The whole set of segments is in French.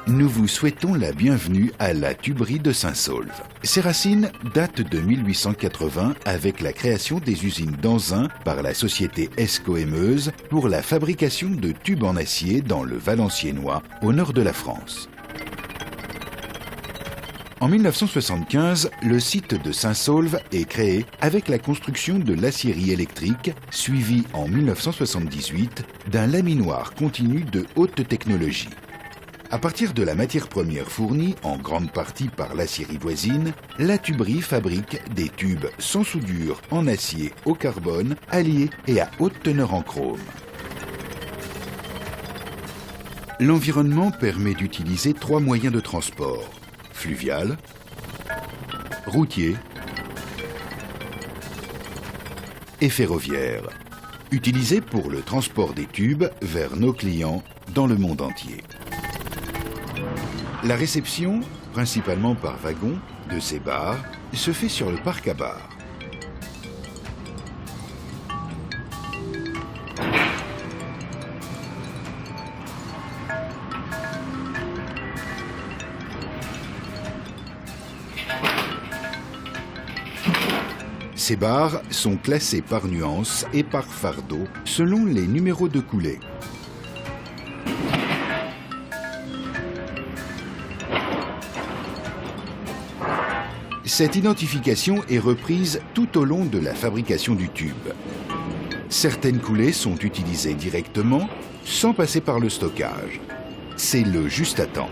nous vous souhaitons la bienvenue à la tuberie de Saint-Saulve. Ses racines datent de 1880 avec la création des usines d'Anzin par la société Esco-Emeuse pour la fabrication de tubes en acier dans le Valenciennois, au nord de la France. En 1975, le site de Saint-Saulve est créé avec la construction de l'aciérie électrique, suivie en 1978 d'un laminoir continu de haute technologie. À partir de la matière première fournie en grande partie par l'aciérie voisine, la tuberie fabrique des tubes sans soudure en acier au carbone, alliés et à haute teneur en chrome. L'environnement permet d'utiliser 3 moyens de transport: fluvial, routier et ferroviaire, utilisés pour le transport des tubes vers nos clients dans le monde entier. La réception, principalement par wagon, de ces bars se fait sur le parc à bars. Ces bars sont classés par nuance et par fardeau selon les numéros de coulée. Cette identification est reprise tout au long de la fabrication du tube. Certaines coulées sont utilisées directement, sans passer par le stockage. C'est le juste à temps.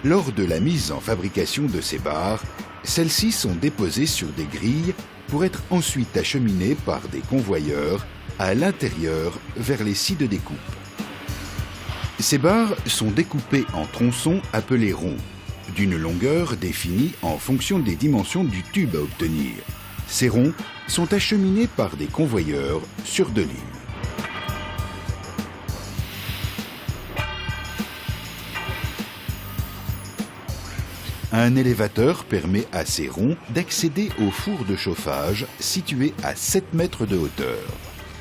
Lors de la mise en fabrication de ces barres, celles-ci sont déposées sur des grilles pour être ensuite acheminées par des convoyeurs à l'intérieur vers les scies de découpe. Ces barres sont découpées en tronçons appelés ronds, d'une longueur définie en fonction des dimensions du tube à obtenir. Ces ronds sont acheminés par des convoyeurs sur 2 lignes. Un élévateur permet à ces ronds d'accéder au four de chauffage situé à 7 mètres de hauteur.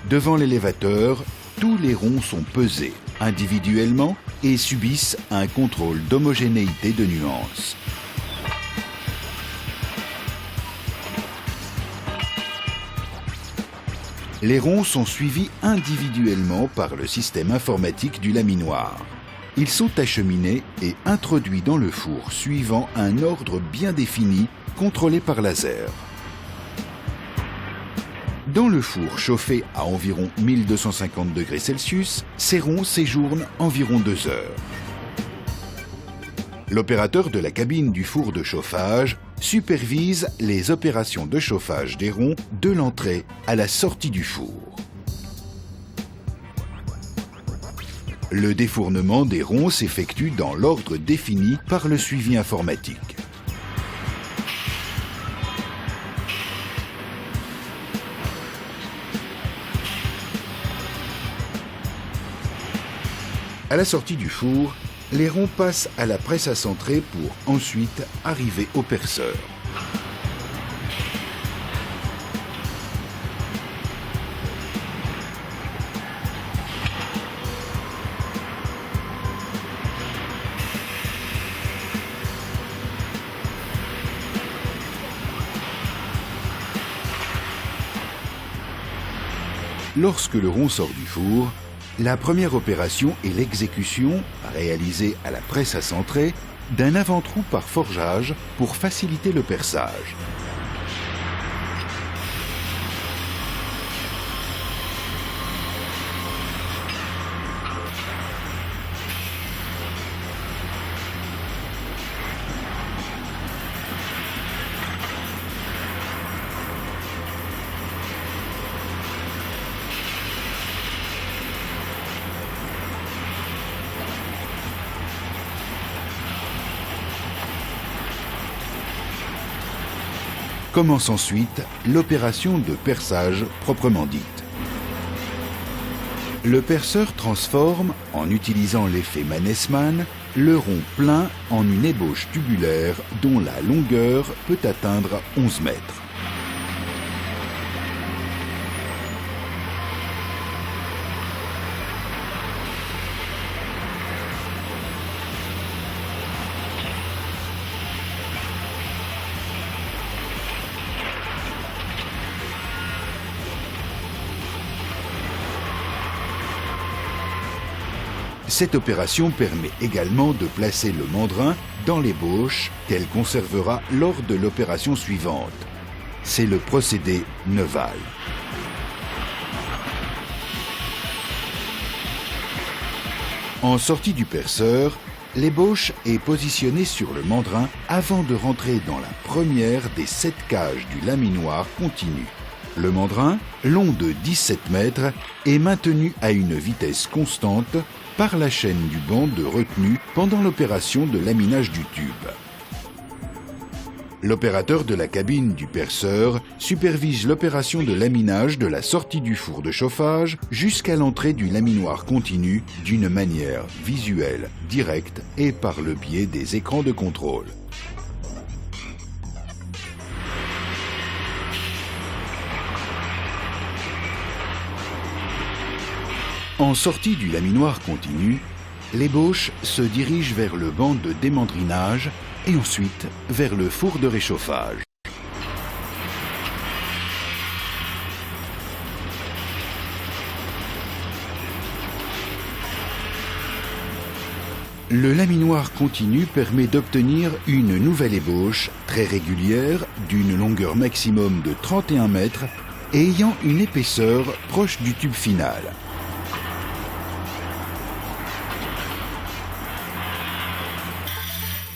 Devant l'élévateur, tous les ronds sont pesés individuellement et subissent un contrôle d'homogénéité de nuances. Les ronds sont suivis individuellement par le système informatique du laminoir. Ils sont acheminés et introduits dans le four suivant un ordre bien défini, contrôlé par laser. Dans le four chauffé à environ 1250 degrés Celsius, ces ronds séjournent environ 2 heures. L'opérateur de la cabine du four de chauffage supervise les opérations de chauffage des ronds de l'entrée à la sortie du four. Le défournement des ronds s'effectue dans l'ordre défini par le suivi informatique. À la sortie du four, les ronds passent à la presse à centrer pour ensuite arriver au perceur. Lorsque le rond sort du four, la première opération est l'exécution, réalisée à la presse à centrer, d'un avant-trou par forgeage pour faciliter le perçage. Commence ensuite l'opération de perçage proprement dite. Le perceur transforme, en utilisant l'effet Mannesmann, le rond plein en une ébauche tubulaire dont la longueur peut atteindre 11 mètres. Cette opération permet également de placer le mandrin dans l'ébauche qu'elle conservera lors de l'opération suivante. C'est le procédé Neval. En sortie du perceur, l'ébauche est positionnée sur le mandrin avant de rentrer dans la première des 7 cages du laminoir continu. Le mandrin, long de 17 mètres, est maintenu à une vitesse constante par la chaîne du banc de retenue pendant l'opération de laminage du tube. L'opérateur de la cabine du perceur supervise l'opération de laminage de la sortie du four de chauffage jusqu'à l'entrée du laminoir continu d'une manière visuelle, directe et par le biais des écrans de contrôle. En sortie du laminoir continu, l'ébauche se dirige vers le banc de démandrinage et ensuite vers le four de réchauffage. Le laminoir continu permet d'obtenir une nouvelle ébauche très régulière d'une longueur maximum de 31 mètres et ayant une épaisseur proche du tube final.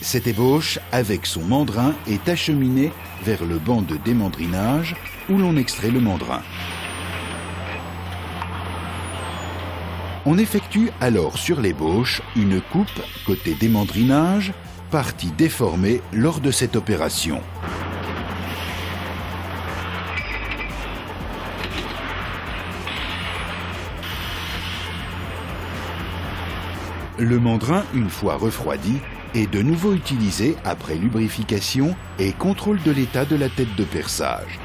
Cette ébauche, avec son mandrin, est acheminée vers le banc de démandrinage où l'on extrait le mandrin. On effectue alors sur l'ébauche une coupe côté démandrinage, partie déformée lors de cette opération. Le mandrin, une fois refroidi, est de nouveau utilisé après lubrification et contrôle de l'état de la tête de perçage.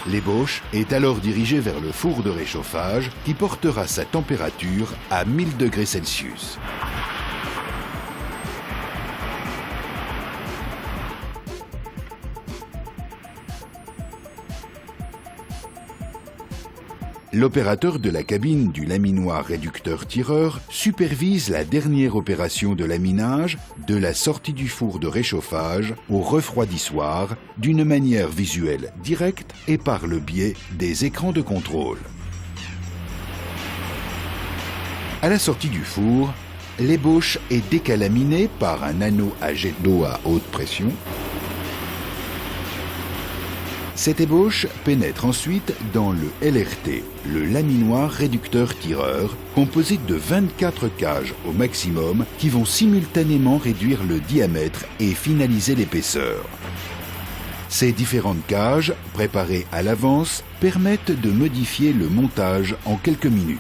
L'ébauche est alors dirigée vers le four de réchauffage qui portera sa température à 1000 degrés Celsius. L'opérateur de la cabine du laminoir réducteur-tireur supervise la dernière opération de laminage de la sortie du four de réchauffage au refroidissoir d'une manière visuelle directe et par le biais des écrans de contrôle. À la sortie du four, l'ébauche est décalaminée par un anneau à jet d'eau à haute pression. Cette ébauche pénètre ensuite dans le LRT, le laminoir réducteur-tireur, composé de 24 cages au maximum qui vont simultanément réduire le diamètre et finaliser l'épaisseur. Ces différentes cages, préparées à l'avance, permettent de modifier le montage en quelques minutes.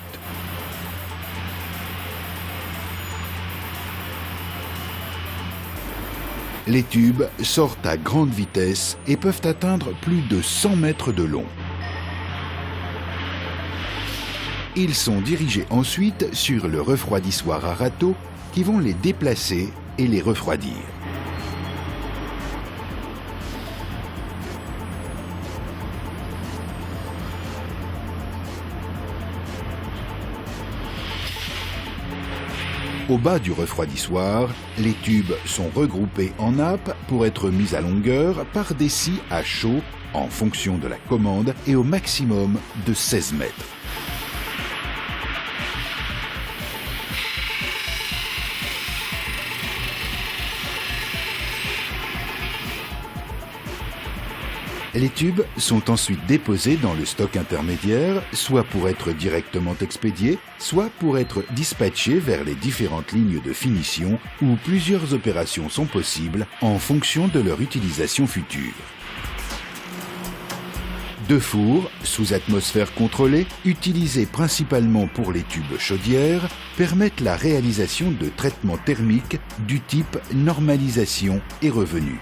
Les tubes sortent à grande vitesse et peuvent atteindre plus de 100 mètres de long. Ils sont dirigés ensuite sur le refroidissoir à râteau qui vont les déplacer et les refroidir. Au bas du refroidissoir, les tubes sont regroupés en nappes pour être mis à longueur par des scies à chaud en fonction de la commande et au maximum de 16 mètres. Les tubes sont ensuite déposés dans le stock intermédiaire, soit pour être directement expédiés, soit pour être dispatchés vers les différentes lignes de finition où plusieurs opérations sont possibles en fonction de leur utilisation future. Deux fours, sous atmosphère contrôlée, utilisés principalement pour les tubes chaudières, permettent la réalisation de traitements thermiques du type normalisation et revenu.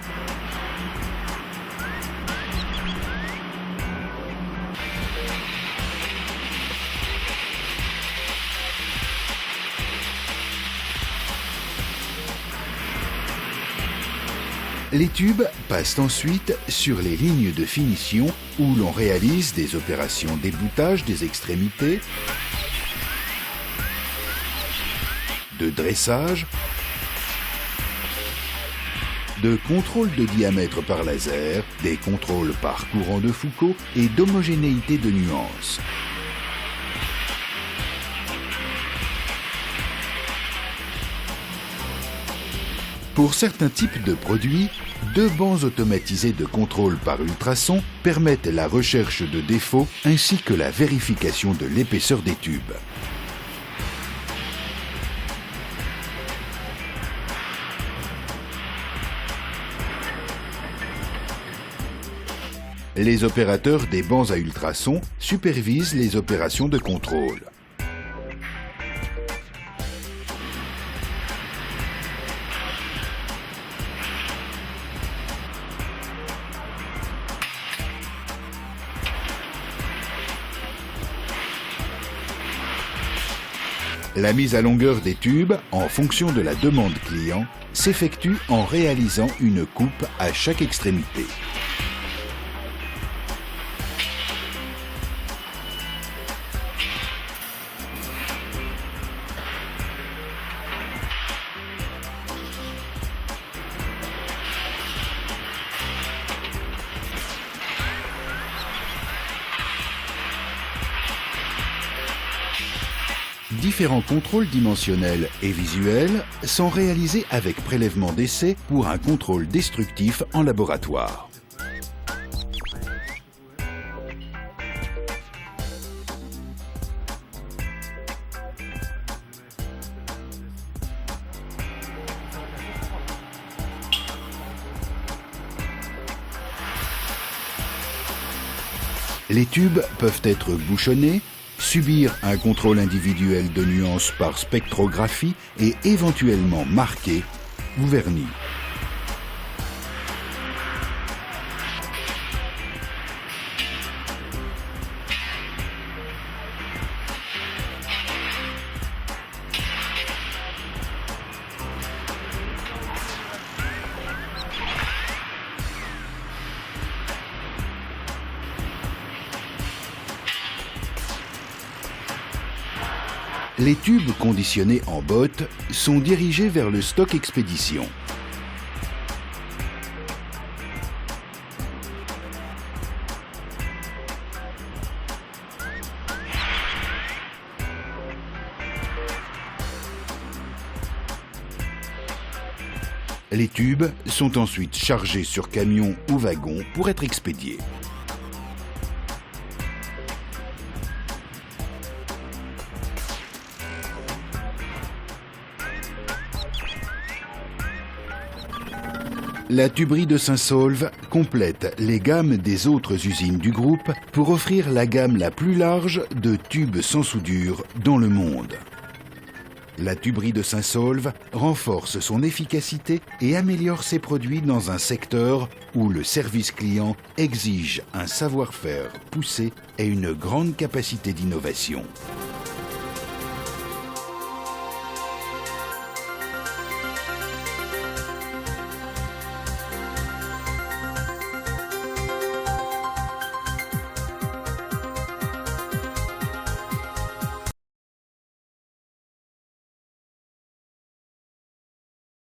Les tubes passent ensuite sur les lignes de finition où l'on réalise des opérations d'ébouttage des extrémités, de dressage, de contrôle de diamètre par laser, des contrôles par courant de Foucault et d'homogénéité de nuances. Pour certains types de produits, deux bancs automatisés de contrôle par ultrasons permettent la recherche de défauts ainsi que la vérification de l'épaisseur des tubes. Les opérateurs des bancs à ultrasons supervisent les opérations de contrôle. La mise à longueur des tubes, en fonction de la demande client, s'effectue en réalisant une coupe à chaque extrémité. Différents contrôles dimensionnels et visuels sont réalisés avec prélèvement d'essai pour un contrôle destructif en laboratoire. Les tubes peuvent être bouchonnés, subir un contrôle individuel de nuances par spectrographie et éventuellement marqués ou vernis. Les tubes conditionnés en botte sont dirigés vers le stock expédition. Les tubes sont ensuite chargés sur camion ou wagon pour être expédiés. La tuberie de Saint-Saulve complète les gammes des autres usines du groupe pour offrir la gamme la plus large de tubes sans soudure dans le monde. La tuberie de Saint-Saulve renforce son efficacité et améliore ses produits dans un secteur où le service client exige un savoir-faire poussé et une grande capacité d'innovation.